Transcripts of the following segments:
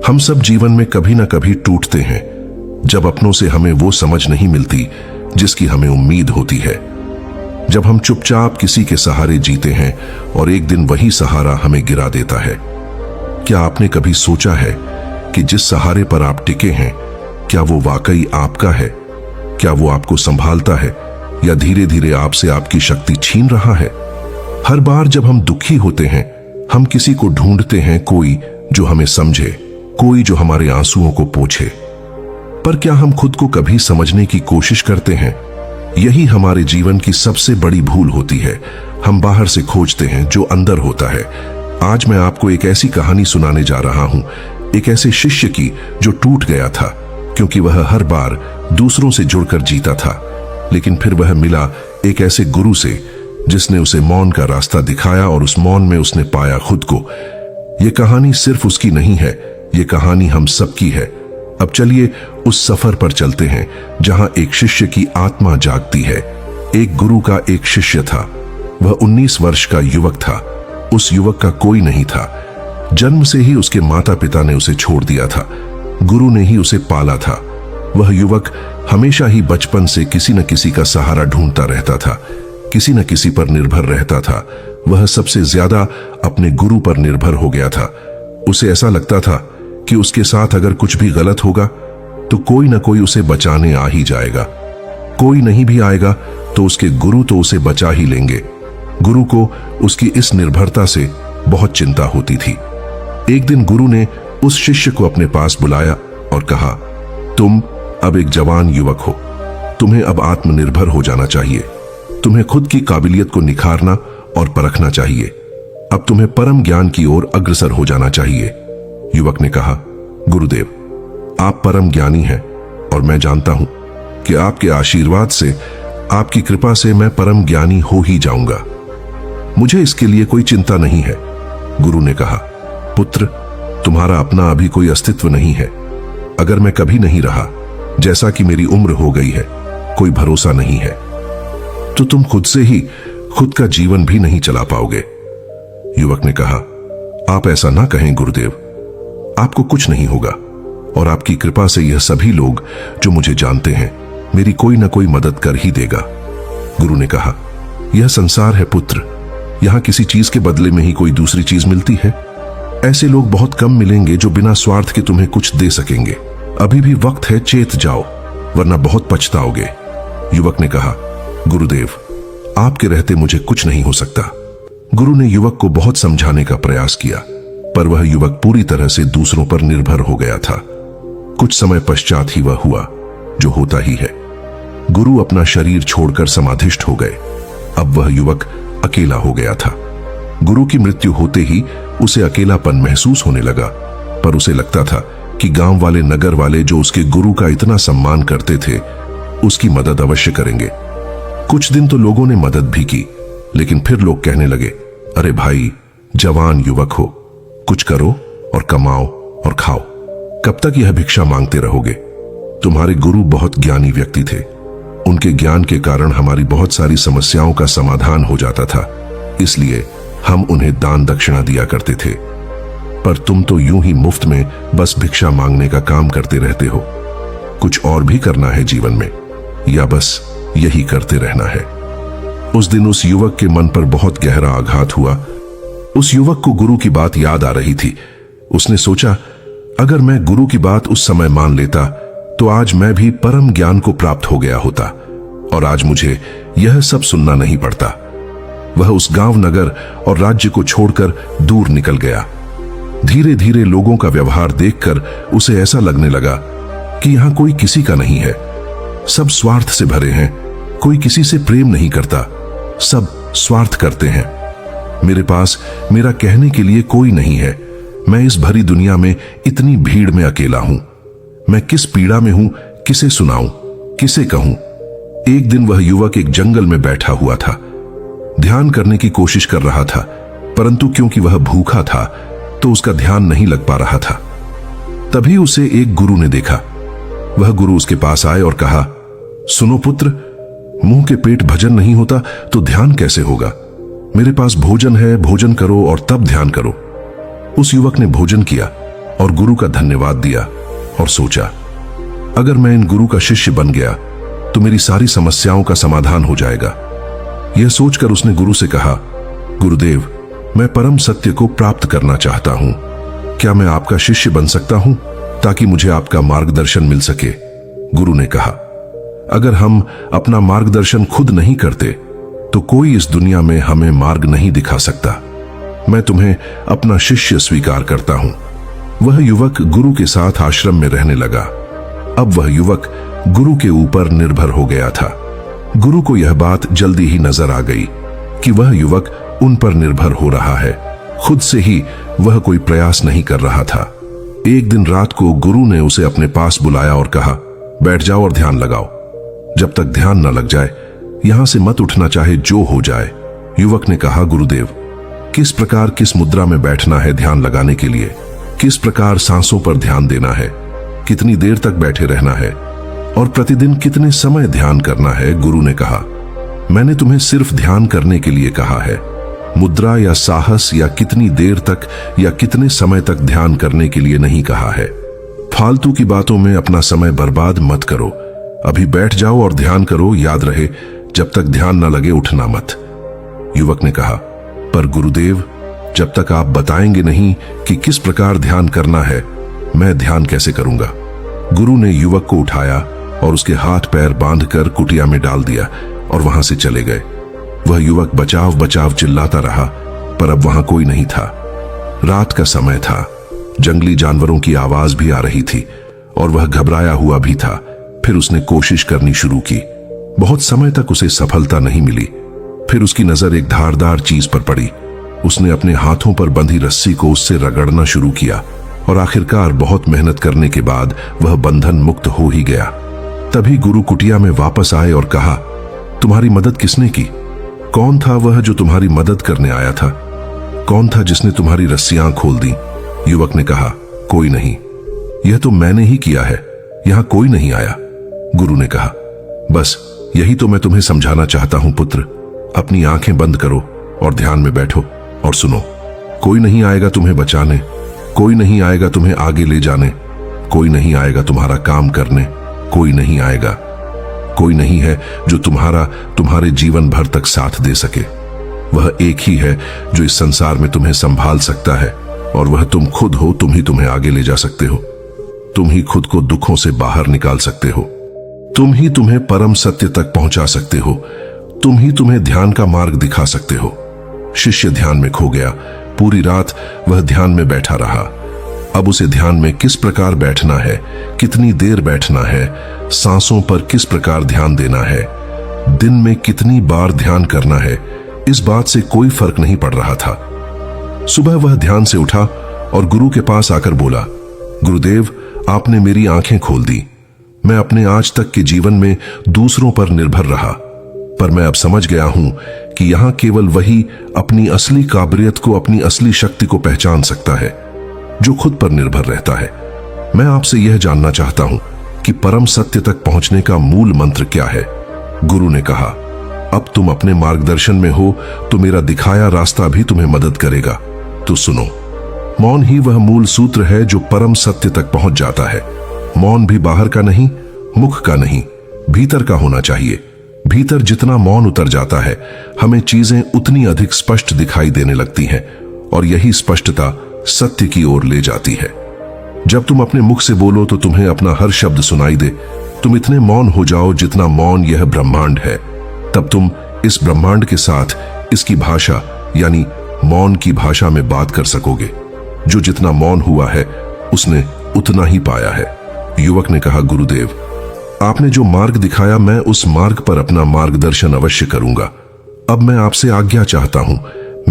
हम सब जीवन में कभी ना कभी टूटते हैं जब अपनों से हमें वो समझ नहीं मिलती जिसकी हमें उम्मीद होती है। जब हम चुपचाप किसी के सहारे जीते हैं और एक दिन वही सहारा हमें गिरा देता है। क्या आपने कभी सोचा है कि जिस सहारे पर आप टिके हैं, क्या वो वाकई आपका है? क्या वो आपको संभालता है या धीरे धीरे आपसे आपकी शक्ति छीन रहा है? हर बार जब हम दुखी होते हैं, हम किसी को ढूंढते हैं, कोई जो हमें समझे, कोई जो हमारे आंसुओं को पोंछे। पर क्या हम खुद को कभी समझने की कोशिश करते हैं? यही हमारे जीवन की सबसे बड़ी भूल होती है। हम बाहर से खोजते हैं जो अंदर होता है। आज मैं आपको एक ऐसी कहानी सुनाने जा रहा हूं, एक ऐसे शिष्य की जो टूट गया था क्योंकि वह हर बार दूसरों से जुड़कर जीता था, लेकिन फिर वह मिला एक ऐसे गुरु से जिसने उसे मौन का रास्ता दिखाया और उस मौन में उसने पाया खुद को। यह कहानी सिर्फ उसकी नहीं है, ये कहानी हम सबकी है। अब चलिए उस सफर पर चलते हैं जहां एक शिष्य की आत्मा जागती है। एक गुरु का एक शिष्य था। वह 19 वर्ष का युवक था। उस युवक का कोई नहीं था। जन्म से ही उसके माता पिता ने उसे छोड़ दिया था। गुरु ने ही उसे पाला था। वह युवक हमेशा ही बचपन से किसी न किसी का सहारा ढूंढता रहता था, किसी न किसी पर निर्भर रहता था। वह सबसे ज्यादा अपने गुरु पर निर्भर हो गया था। उसे ऐसा लगता था कि उसके साथ अगर कुछ भी गलत होगा तो कोई ना कोई उसे बचाने आ ही जाएगा। कोई नहीं भी आएगा तो उसके गुरु तो उसे बचा ही लेंगे। गुरु को उसकी इस निर्भरता से बहुत चिंता होती थी। एक दिन गुरु ने उस शिष्य को अपने पास बुलाया और कहा, तुम अब एक जवान युवक हो। तुम्हें अब आत्मनिर्भर हो जाना चाहिए। तुम्हें खुद की काबिलियत को निखारना और परखना चाहिए। अब तुम्हें परम ज्ञान की ओर अग्रसर हो जाना चाहिए। युवक ने कहा, गुरुदेव, आप परम ज्ञानी हैं और मैं जानता हूं कि आपके आशीर्वाद से, आपकी कृपा से मैं परम ज्ञानी हो ही जाऊंगा। मुझे इसके लिए कोई चिंता नहीं है। गुरु ने कहा, पुत्र, तुम्हारा अपना अभी कोई अस्तित्व नहीं है। अगर मैं कभी नहीं रहा, जैसा कि मेरी उम्र हो गई है, कोई भरोसा नहीं है, तो तुम खुद से ही खुद का जीवन भी नहीं चला पाओगे। युवक ने कहा, आप ऐसा ना कहें गुरुदेव, आपको कुछ नहीं होगा और आपकी कृपा से यह सभी लोग जो मुझे जानते हैं, मेरी कोई ना कोई मदद कर ही देगा। गुरु ने कहा, यह संसार है पुत्र, यहां किसी चीज के बदले में ही कोई दूसरी चीज मिलती है। ऐसे लोग बहुत कम मिलेंगे जो बिना स्वार्थ के तुम्हें कुछ दे सकेंगे। अभी भी वक्त है, चेत जाओ, वरना बहुत पछताओगे। युवक ने कहा, गुरुदेव, आपके रहते मुझे कुछ नहीं हो सकता। गुरु ने युवक को बहुत समझाने का प्रयास किया, पर वह युवक पूरी तरह से दूसरों पर निर्भर हो गया था। कुछ समय पश्चात ही वह हुआ जो होता ही है। गुरु अपना शरीर छोड़कर समाधिष्ठ हो गए। अब वह युवक अकेला हो गया था। गुरु की मृत्यु होते ही उसे अकेलापन महसूस होने लगा, पर उसे लगता था कि गांव वाले, नगर वाले जो उसके गुरु का इतना सम्मान करते थे, उसकी मदद अवश्य करेंगे। कुछ दिन तो लोगों ने मदद भी की, लेकिन फिर लोग कहने लगे, अरे भाई, जवान युवक हो, कुछ करो और कमाओ और खाओ। कब तक यह भिक्षा मांगते रहोगे? तुम्हारे गुरु बहुत ज्ञानी व्यक्ति थे। उनके ज्ञान के कारण हमारी बहुत सारी समस्याओं का समाधान हो जाता था, इसलिए हम उन्हें दान दक्षिणा दिया करते थे। पर तुम तो यूं ही मुफ्त में बस भिक्षा मांगने का काम करते रहते हो। कुछ और भी करना है जीवन में, या बस यही करते रहना है? उस दिन उस युवक के मन पर बहुत गहरा आघात हुआ। उस युवक को गुरु की बात याद आ रही थी। उसने सोचा, अगर मैं गुरु की बात उस समय मान लेता तो आज मैं भी परम ज्ञान को प्राप्त हो गया होता और आज मुझे यह सब सुनना नहीं पड़ता। वह उस गांव, नगर और राज्य को छोड़कर दूर निकल गया। धीरे धीरे लोगों का व्यवहार देखकर उसे ऐसा लगने लगा कि यहां कोई किसी का नहीं है। सब स्वार्थ से भरे हैं, कोई किसी से प्रेम नहीं करता, सब स्वार्थ करते हैं। मेरे पास मेरा कहने के लिए कोई नहीं है। मैं इस भरी दुनिया में इतनी भीड़ में अकेला हूं। मैं किस पीड़ा में हूं, किसे सुनाऊं, किसे कहूं? एक दिन वह युवक एक जंगल में बैठा हुआ था। ध्यान करने की कोशिश कर रहा था, परंतु क्योंकि वह भूखा था तो उसका ध्यान नहीं लग पा रहा था। तभी उसे एक गुरु ने देखा। वह गुरु उसके पास आए और कहा, सुनो पुत्र, मुंह के पेट भजन नहीं होता तो ध्यान कैसे होगा? मेरे पास भोजन है, भोजन करो और तब ध्यान करो। उस युवक ने भोजन किया और गुरु का धन्यवाद दिया और सोचा, अगर मैं इन गुरु का शिष्य बन गया तो मेरी सारी समस्याओं का समाधान हो जाएगा। यह सोचकर उसने गुरु से कहा, गुरुदेव, मैं परम सत्य को प्राप्त करना चाहता हूं। क्या मैं आपका शिष्य बन सकता हूं ताकि मुझे आपका मार्गदर्शन मिल सके? गुरु ने कहा, अगर हम अपना मार्गदर्शन खुद नहीं करते तो कोई इस दुनिया में हमें मार्ग नहीं दिखा सकता। मैं तुम्हें अपना शिष्य स्वीकार करता हूं। वह युवक गुरु के साथ आश्रम में रहने लगा। अब वह युवक गुरु के ऊपर निर्भर हो गया था। गुरु को यह बात जल्दी ही नजर आ गई कि वह युवक उन पर निर्भर हो रहा है, खुद से ही वह कोई प्रयास नहीं कर रहा था। एक दिन रात को गुरु ने उसे अपने पास बुलाया और कहा, बैठ जाओ और ध्यान लगाओ। जब तक ध्यान न लग जाए यहां से मत उठना, चाहे जो हो जाए। युवक ने कहा, गुरुदेव, किस प्रकार किस मुद्रा में बैठना है ध्यान लगाने के लिए? किस प्रकार सांसों पर ध्यान देना है? कितनी देर तक बैठे रहना है और प्रतिदिन कितने समय ध्यान करना है? गुरु ने कहा, मैंने तुम्हें सिर्फ ध्यान करने के लिए कहा है। मुद्रा या साहस या कितनी देर तक या कितने समय तक ध्यान करने के लिए नहीं कहा है। फालतू की बातों में अपना समय बर्बाद मत करो। अभी बैठ जाओ और ध्यान करो। याद रहे, जब तक ध्यान न लगे उठना मत। युवक ने कहा, पर गुरुदेव, जब तक आप बताएंगे नहीं कि किस प्रकार ध्यान करना है, मैं ध्यान कैसे करूंगा? गुरु ने युवक को उठाया और उसके हाथ पैर बांधकर कुटिया में डाल दिया और वहां से चले गए। वह युवक बचाव बचाव चिल्लाता रहा, पर अब वहां कोई नहीं था। रात का समय था, जंगली जानवरों की आवाज भी आ रही थी और वह घबराया हुआ भी था। फिर उसने कोशिश करनी शुरू की। बहुत समय तक उसे सफलता नहीं मिली। फिर उसकी नजर एक धारदार चीज पर पड़ी। उसने अपने हाथों पर बंधी रस्सी को उससे रगड़ना शुरू किया और आखिरकार बहुत मेहनत करने के बाद वह बंधन मुक्त हो ही गया। तभी गुरु कुटिया में वापस आए और कहा, तुम्हारी मदद किसने की? कौन था वह जो तुम्हारी मदद करने आया था? कौन था जिसने तुम्हारी रस्सियां खोल दी? युवक ने कहा, कोई नहीं, यह तो मैंने ही किया है, यहां कोई नहीं आया। गुरु ने कहा, बस यही तो मैं तुम्हें समझाना चाहता हूं पुत्र। अपनी आंखें बंद करो और ध्यान में बैठो और सुनो। कोई नहीं आएगा तुम्हें बचाने, कोई नहीं आएगा तुम्हें आगे ले जाने, कोई नहीं आएगा तुम्हारा काम करने, कोई नहीं आएगा। कोई नहीं है जो तुम्हारे जीवन भर तक साथ दे सके। वह एक ही है जो इस संसार में तुम्हें संभाल सकता है और वह तुम खुद हो। तुम ही तुम्हें आगे ले जा सकते हो। तुम ही खुद को दुखों से बाहर निकाल सकते हो। तुम ही तुम्हें परम सत्य तक पहुंचा सकते हो। तुम ही तुम्हें ध्यान का मार्ग दिखा सकते हो। शिष्य ध्यान में खो गया। पूरी रात वह ध्यान में बैठा रहा। अब उसे ध्यान में किस प्रकार बैठना है, कितनी देर बैठना है, सांसों पर किस प्रकार ध्यान देना है, दिन में कितनी बार ध्यान करना है, इस बात से कोई फर्क नहीं पड़ रहा था। सुबह वह ध्यान से उठा और गुरु के पास आकर बोला, गुरुदेव, आपने मेरी आंखें खोल दी। मैं अपने आज तक के जीवन में दूसरों पर निर्भर रहा, पर मैं अब समझ गया हूं कि यहां केवल वही अपनी असली काबिलियत को, अपनी असली शक्ति को पहचान सकता है जो खुद पर निर्भर रहता है। मैं आपसे यह जानना चाहता हूं कि परम सत्य तक पहुंचने का मूल मंत्र क्या है? गुरु ने कहा, अब तुम अपने मार्गदर्शन में हो तो मेरा दिखाया रास्ता भी तुम्हें मदद करेगा। तो सुनो, मौन ही वह मूल सूत्र है जो परम सत्य तक पहुंच जाता है। मौन भी बाहर का नहीं, मुख का नहीं, भीतर का होना चाहिए। भीतर जितना मौन उतर जाता है, हमें चीजें उतनी अधिक स्पष्ट दिखाई देने लगती हैं और यही स्पष्टता सत्य की ओर ले जाती है। जब तुम अपने मुख से बोलो तो तुम्हें अपना हर शब्द सुनाई दे। तुम इतने मौन हो जाओ जितना मौन यह ब्रह्मांड है। तब तुम इस ब्रह्मांड के साथ इसकी भाषा यानी मौन की भाषा में बात कर सकोगे। जो जितना मौन हुआ है उसने उतना ही पाया है। युवक ने कहा, गुरुदेव, आपने जो मार्ग दिखाया, मैं उस मार्ग पर अपना मार्गदर्शन अवश्य करूंगा। अब मैं आपसे आज्ञा चाहता हूं।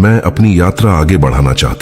मैं अपनी यात्रा आगे बढ़ाना चाहता हूं।